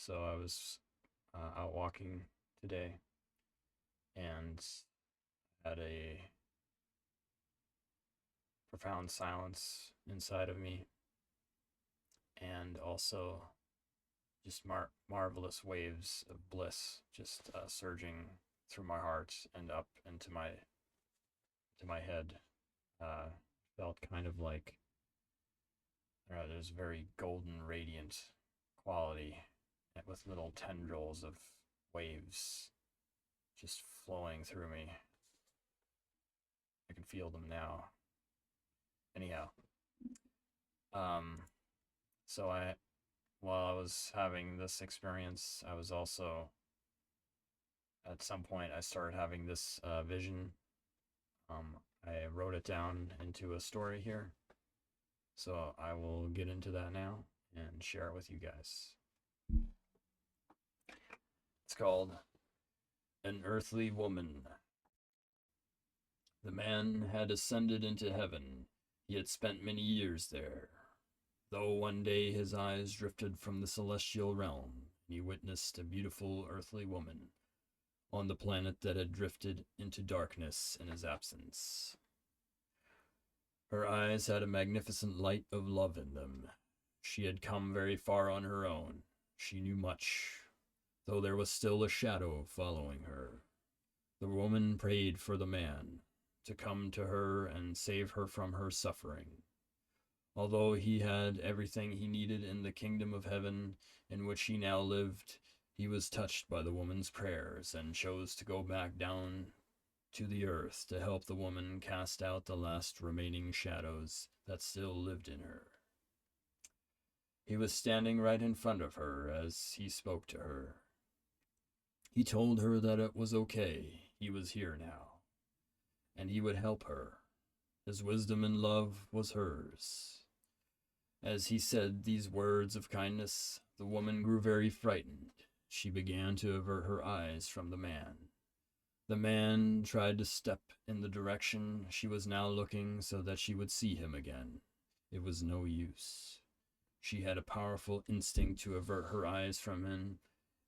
So I was out walking today and had a profound silence inside of me, and also just marvelous waves of bliss just surging through my heart and up into my head. Uh, Felt kind of like there's very golden, radiant quality with little tendrils of waves just flowing through me. I can feel them now. Anyhow, um, so while I was having this experience, I was also at some point I started having this vision. Um, I wrote it down into a story here, so I will get into that now and share it with you guys. It's called An Earthly Woman. The man had ascended into heaven. He had spent many years there. Though one day his eyes drifted from the celestial realm, and he witnessed a beautiful earthly woman on the planet that had drifted into darkness in his absence. Her eyes had a magnificent light of love in them. She had come very far on her own. She knew much, though there was still a shadow following her. The woman prayed for the man to come to her and save her from her suffering. Although he had everything he needed in the kingdom of heaven in which he now lived, he was touched by the woman's prayers and chose to go back down to the earth to help the woman cast out the last remaining shadows that still lived in her. He was standing right in front of her as he spoke to her. He told her that it was okay, he was here now, and he would help her. His wisdom and love was hers. As he said these words of kindness, the woman grew very frightened. She began to avert her eyes from the man. The man tried to step in the direction she was now looking so that she would see him again. It was no use. She had a powerful instinct to avert her eyes from him.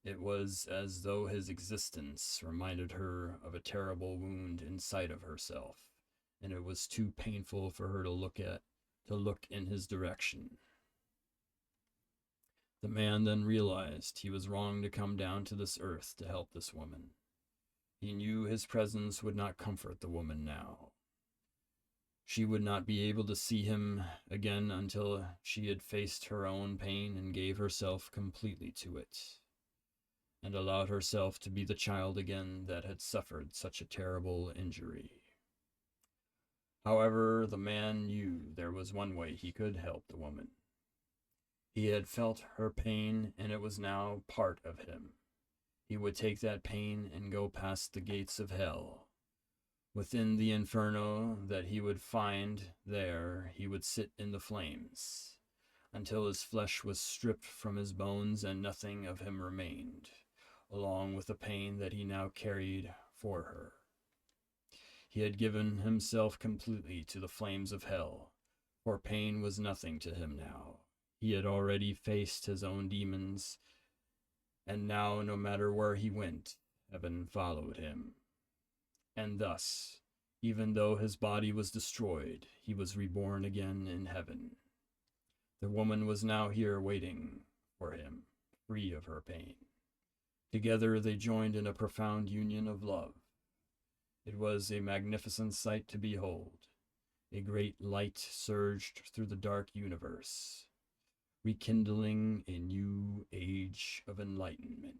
It was as though his existence reminded her of a terrible wound inside of herself, and it was too painful for her to look in his direction. The man then realized he was wrong to come down to this earth to help this woman. He knew his presence would not comfort the woman now. She would not be able to see him again until she had faced her own pain and gave herself completely to it, and allowed herself to be the child again that had suffered such a terrible injury. However, the man knew there was one way he could help the woman. He had felt her pain, and it was now part of him. He would take that pain and go past the gates of hell. Within the inferno that he would find there, he would sit in the flames, until his flesh was stripped from his bones and nothing of him remained, along with the pain that he now carried for her. He had given himself completely to the flames of hell, for pain was nothing to him now. He had already faced his own demons, and now, no matter where he went, heaven followed him. And thus, even though his body was destroyed, he was reborn again in heaven. The woman was now here waiting for him, free of her pain. Together they joined in a profound union of love. It was a magnificent sight to behold. A great light surged through the dark universe, rekindling a new age of enlightenment.